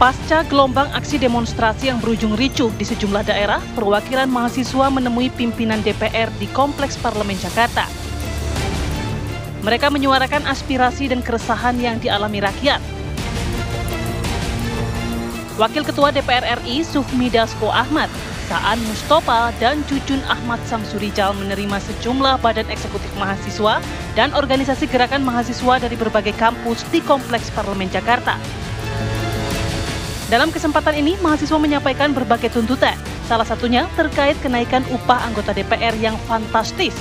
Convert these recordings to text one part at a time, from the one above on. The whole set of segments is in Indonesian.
Pasca gelombang aksi demonstrasi yang berujung ricuh di sejumlah daerah, perwakilan mahasiswa menemui pimpinan DPR di Kompleks Parlemen Jakarta. Mereka menyuarakan aspirasi dan keresahan yang dialami rakyat. Wakil Ketua DPR RI Sufmi Dasko Ahmad, Saan Mustopa, dan Cucun Ahmad Samsurijal menerima sejumlah badan eksekutif mahasiswa dan organisasi gerakan mahasiswa dari berbagai kampus di Kompleks Parlemen Jakarta. Dalam kesempatan ini, mahasiswa menyampaikan berbagai tuntutan, salah satunya terkait kenaikan upah anggota DPR yang fantastis.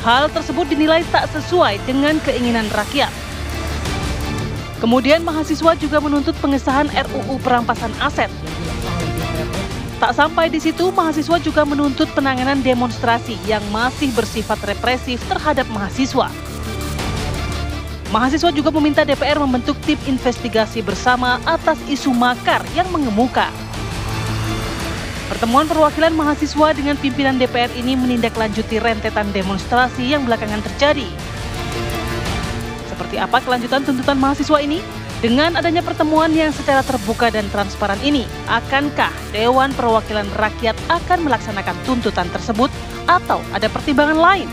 Hal tersebut dinilai tak sesuai dengan keinginan rakyat. Kemudian mahasiswa juga menuntut pengesahan RUU perampasan aset. Tak sampai di situ, mahasiswa juga menuntut penanganan demonstrasi yang masih bersifat represif terhadap mahasiswa. Mahasiswa juga meminta DPR membentuk tim investigasi bersama atas isu makar yang mengemuka. Pertemuan perwakilan mahasiswa dengan pimpinan DPR ini menindaklanjuti rentetan demonstrasi yang belakangan terjadi. Seperti apa kelanjutan tuntutan mahasiswa ini? Dengan adanya pertemuan yang secara terbuka dan transparan ini, akankah Dewan Perwakilan Rakyat akan melaksanakan tuntutan tersebut atau ada pertimbangan lain?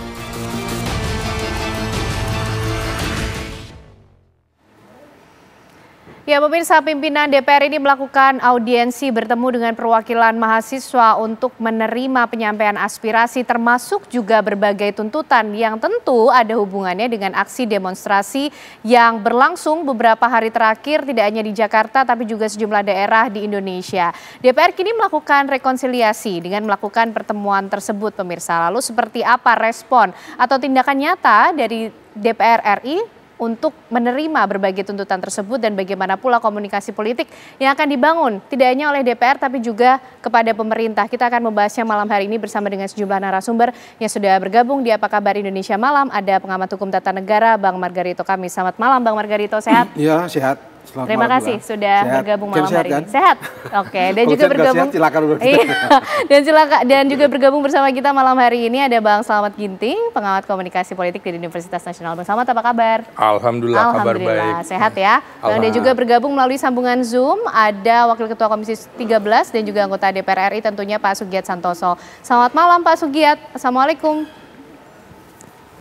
Ya, pemirsa, pimpinan DPR ini melakukan audiensi bertemu dengan perwakilan mahasiswa untuk menerima penyampaian aspirasi termasuk juga berbagai tuntutan yang tentu ada hubungannya dengan aksi demonstrasi yang berlangsung beberapa hari terakhir tidak hanya di Jakarta tapi juga sejumlah daerah di Indonesia. DPR kini melakukan rekonsiliasi dengan melakukan pertemuan tersebut, pemirsa. Lalu seperti apa respon atau tindakan nyata dari DPR RI untuk menerima berbagai tuntutan tersebut dan bagaimana pula komunikasi politik yang akan dibangun tidak hanya oleh DPR tapi juga kepada pemerintah. Kita akan membahasnya malam hari ini bersama dengan sejumlah narasumber yang sudah bergabung di Apa Kabar Indonesia Malam. Ada pengamat hukum tata negara Bang Margarito Kamis. Selamat malam Bang Margarito, sehat? Iya, sehat. Selamat Terima malam, kasih sudah bergabung malam hari ini. Sehat? Oke, dan juga bergabung. Sehat, silakan dan juga bergabung bersama kita malam hari ini ada Bang Slamet Ginting, pengamat komunikasi politik dari Universitas Nasional. Bang Slamet, apa kabar? Alhamdulillah, kabar baik. Sehat ya. Dan juga bergabung melalui sambungan Zoom ada Wakil Ketua Komisi 13 dan juga anggota DPR RI tentunya Pak Sugiat Santoso. Selamat malam Pak Sugiat. Assalamualaikum.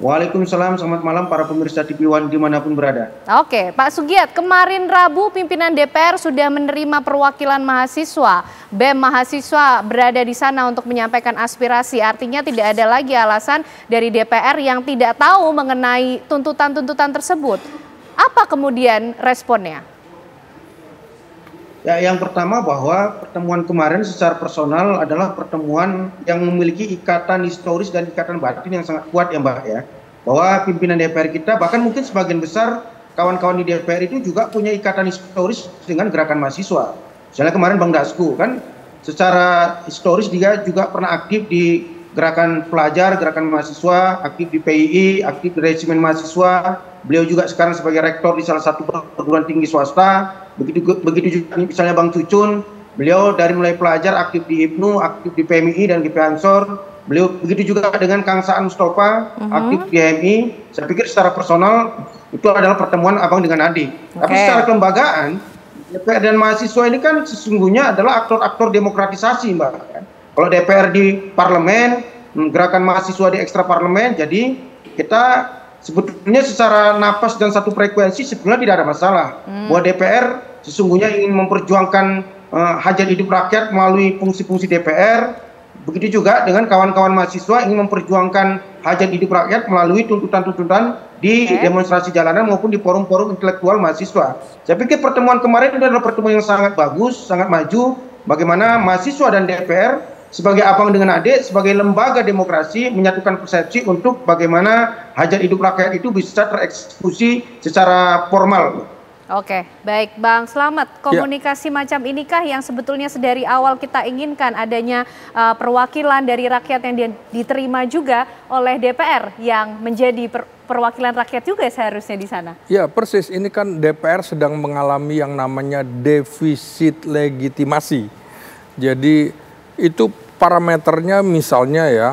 Waalaikumsalam, selamat malam para pemirsa TV One dimanapun berada. Oke, Pak Sugiat, kemarin Rabu pimpinan DPR sudah menerima perwakilan mahasiswa. BEM mahasiswa berada di sana untuk menyampaikan aspirasi, artinya tidak ada lagi alasan dari DPR yang tidak tahu mengenai tuntutan-tuntutan tersebut. Apa kemudian responnya? Ya, yang pertama bahwa pertemuan kemarin secara personal adalah pertemuan yang memiliki ikatan historis dan ikatan batin yang sangat kuat ya Mbak ya. Bahwa pimpinan DPR kita bahkan mungkin sebagian besar kawan-kawan di DPR itu juga punya ikatan historis dengan gerakan mahasiswa. Misalnya kemarin Bang Dasko kan secara historis dia juga pernah aktif di gerakan pelajar, gerakan mahasiswa, aktif di PII, aktif di resimen mahasiswa. Beliau juga sekarang sebagai rektor di salah satu perguruan tinggi swasta. Begitu juga misalnya Bang Cucun, beliau dari mulai pelajar aktif di HIPNU, aktif di PMI dan GP Ansor. Beliau begitu juga dengan Kang Saan Mustopa, aktif di HMI. Saya pikir secara personal itu adalah pertemuan abang dengan adik. Tapi secara kelembagaan, DPR dan mahasiswa ini kan sesungguhnya adalah aktor-aktor demokratisasi Mbak. Kalau DPR di parlemen, gerakan mahasiswa di ekstra parlemen, jadi kita sebetulnya secara napas dan satu frekuensi sebenarnya tidak ada masalah. Bahwa DPR sesungguhnya ingin memperjuangkan hajat hidup rakyat melalui fungsi-fungsi DPR. Begitu juga dengan kawan-kawan mahasiswa ingin memperjuangkan hajat hidup rakyat melalui tuntutan-tuntutan di demonstrasi jalanan maupun di forum-forum intelektual mahasiswa. Saya pikir pertemuan kemarin itu adalah pertemuan yang sangat bagus, sangat maju. Bagaimana mahasiswa dan DPR sebagai abang dengan adik, sebagai lembaga demokrasi menyatukan persepsi untuk bagaimana hajat hidup rakyat itu bisa tereksekusi secara formal. Oke, baik Bang Slamet, komunikasi macam inikah yang sebetulnya sedari awal kita inginkan adanya perwakilan dari rakyat yang diterima juga oleh DPR yang menjadi perwakilan rakyat juga seharusnya di sana. Ya persis, ini kan DPR sedang mengalami yang namanya defisit legitimasi. Jadi itu parameternya misalnya ya,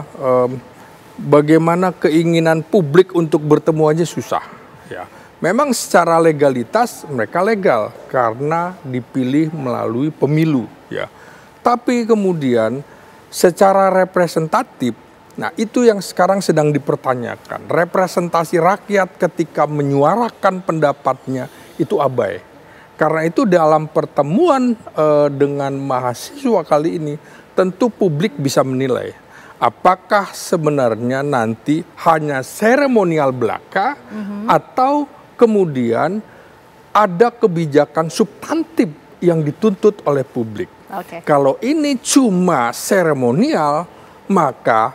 bagaimana keinginan publik untuk bertemu aja susah. Ya. Memang secara legalitas mereka legal karena dipilih melalui pemilu ya. Tapi kemudian secara representatif, nah itu yang sekarang sedang dipertanyakan. Representasi rakyat ketika menyuarakan pendapatnya itu abai. Karena itu dalam pertemuan dengan mahasiswa kali ini tentu publik bisa menilai apakah sebenarnya nanti hanya seremonial belaka atau kemudian ada kebijakan substantif yang dituntut oleh publik. Kalau ini cuma seremonial, maka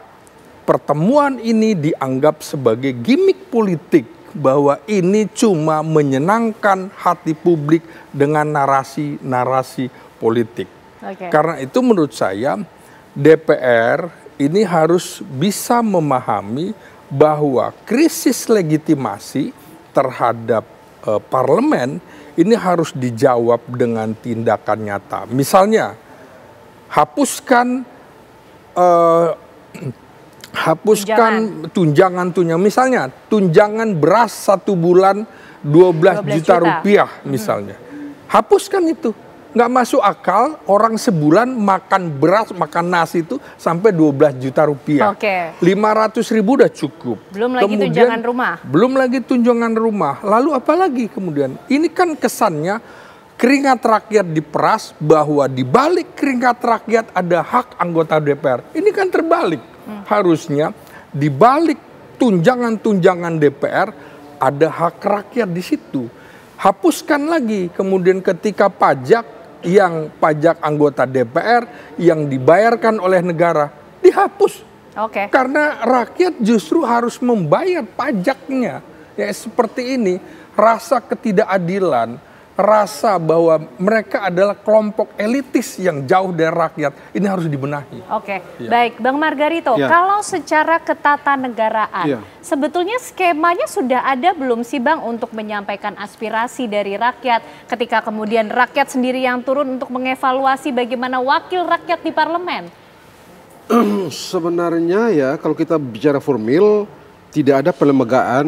pertemuan ini dianggap sebagai gimmick politik bahwa ini cuma menyenangkan hati publik dengan narasi-narasi politik. Karena itu menurut saya DPR ini harus bisa memahami bahwa krisis legitimasi terhadap parlemen ini harus dijawab dengan tindakan nyata. Misalnya, hapuskan tunjangan. Misalnya, tunjangan beras 1 bulan 12 juta rupiah misalnya. Hapuskan itu. Nggak masuk akal orang sebulan makan beras, makan nasi itu sampai 12 juta rupiah. 500.000 udah cukup. Belum lagi tunjangan rumah. Belum lagi tunjangan rumah. Lalu apa lagi kemudian? Ini kan kesannya keringat rakyat diperas, bahwa di balik keringat rakyat ada hak anggota DPR. Ini kan terbalik. Harusnya di balik tunjangan-tunjangan DPR ada hak rakyat di situ. Hapuskan lagi kemudian ketika pajak anggota DPR yang dibayarkan oleh negara dihapus. Karena rakyat justru harus membayar pajaknya. Ya seperti ini, rasa ketidakadilan, rasa bahwa mereka adalah kelompok elitis yang jauh dari rakyat, ini harus dibenahi. Baik, Bang Margarito, kalau secara ketatanegaraan, sebetulnya skemanya sudah ada belum sih Bang untuk menyampaikan aspirasi dari rakyat, ketika kemudian rakyat sendiri yang turun untuk mengevaluasi bagaimana wakil rakyat di parlemen? Sebenarnya ya kalau kita bicara formil, tidak ada pelembagaan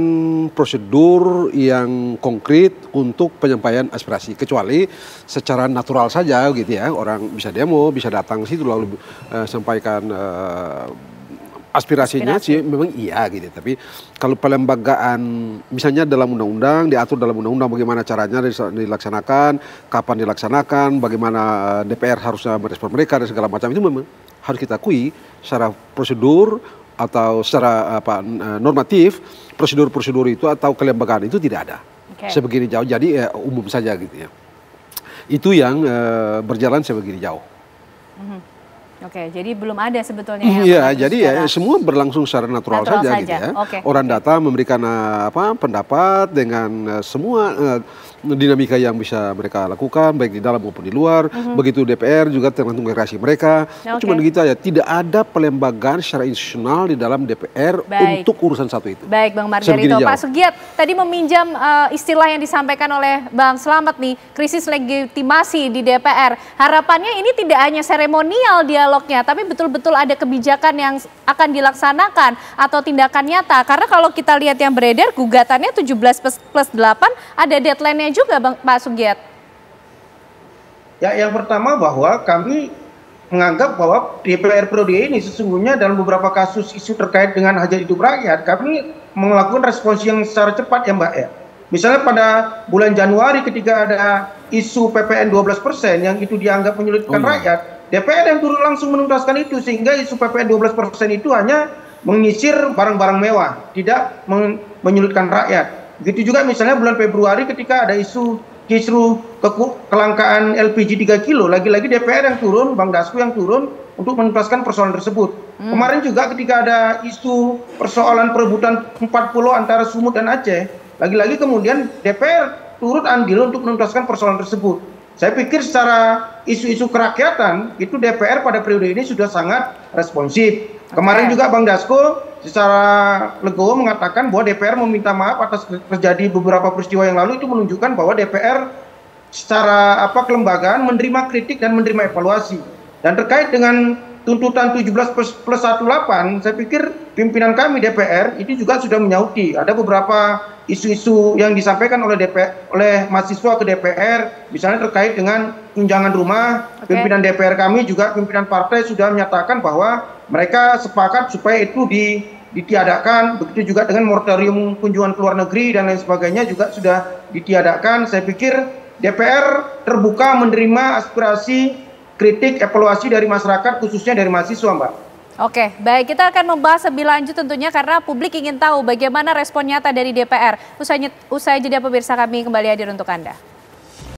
prosedur yang konkret untuk penyampaian aspirasi, kecuali secara natural saja gitu ya, orang bisa demo, bisa datang situ lalu sampaikan aspirasinya sih memang iya gitu. Tapi kalau pelembagaan misalnya dalam undang-undang, diatur dalam undang-undang bagaimana caranya dilaksanakan, kapan dilaksanakan, bagaimana DPR harusnya merespon mereka dan segala macam, itu memang harus kita akui secara prosedur atau secara normatif, prosedur-prosedur itu atau kelembagaan itu tidak ada. Sebegini jauh, jadi umum saja gitu ya. Itu yang berjalan sebegini jauh. Jadi belum ada sebetulnya. Iya, jadi ya semua berlangsung secara natural saja gitu ya. Orang datang memberikan pendapat dengan semua dinamika yang bisa mereka lakukan baik di dalam maupun di luar. Begitu DPR juga tergantung kreasi mereka. Cuma begitu aja, tidak ada pelembagaan secara institusional di dalam DPR untuk urusan satu itu. Baik, Bang Margarito. Pak Sugiat tadi meminjam istilah yang disampaikan oleh Bang Slamet nih, krisis legitimasi di DPR. Harapannya ini tidak hanya seremonial dialognya, tapi betul-betul ada kebijakan yang akan dilaksanakan atau tindakan nyata. Karena kalau kita lihat yang beredar, gugatannya 17+8 ada deadline-nya juga Pak Sugiat. Ya, yang pertama bahwa kami menganggap bahwa DPR periode ini sesungguhnya dalam beberapa kasus isu terkait dengan hajat hidup rakyat, kami melakukan respons yang secara cepat ya Mbak ya. Misalnya pada bulan Januari ketika ada isu PPN 12% yang itu dianggap menyulitkan rakyat, DPR yang turun langsung menuntaskan itu, sehingga isu PPN 12% itu hanya mengisir barang-barang mewah, tidak menyulitkan rakyat. Begitu juga misalnya bulan Februari ketika ada isu kisru kelangkaan LPG 3 kilo, lagi-lagi DPR yang turun, Bang Dasko yang turun untuk menuntaskan persoalan tersebut. Kemarin juga ketika ada isu persoalan perebutan 4 pulau antara Sumut dan Aceh, lagi-lagi kemudian DPR turut andil untuk menuntaskan persoalan tersebut. Saya pikir secara isu-isu kerakyatan itu DPR pada periode ini sudah sangat responsif. Kemarin juga Bang Dasko secara legowo mengatakan bahwa DPR meminta maaf atas terjadi beberapa peristiwa yang lalu, itu menunjukkan bahwa DPR secara kelembagaan menerima kritik dan menerima evaluasi. Dan terkait dengan tuntutan 17+18, saya pikir pimpinan kami DPR ini juga sudah menyauti. Ada beberapa isu-isu yang disampaikan oleh mahasiswa ke DPR, misalnya terkait dengan tunjangan rumah. Pimpinan DPR kami juga pimpinan partai sudah menyatakan bahwa mereka sepakat supaya itu ditiadakan. Begitu juga dengan moratorium kunjungan ke luar negeri dan lain sebagainya juga sudah ditiadakan. Saya pikir DPR terbuka menerima aspirasi, kritik, evaluasi dari masyarakat, khususnya dari mahasiswa, Mbak. Oke, baik. Kita akan membahas lebih lanjut tentunya karena publik ingin tahu bagaimana respon nyata dari DPR. Usai jeda pemirsa, kami kembali hadir untuk Anda.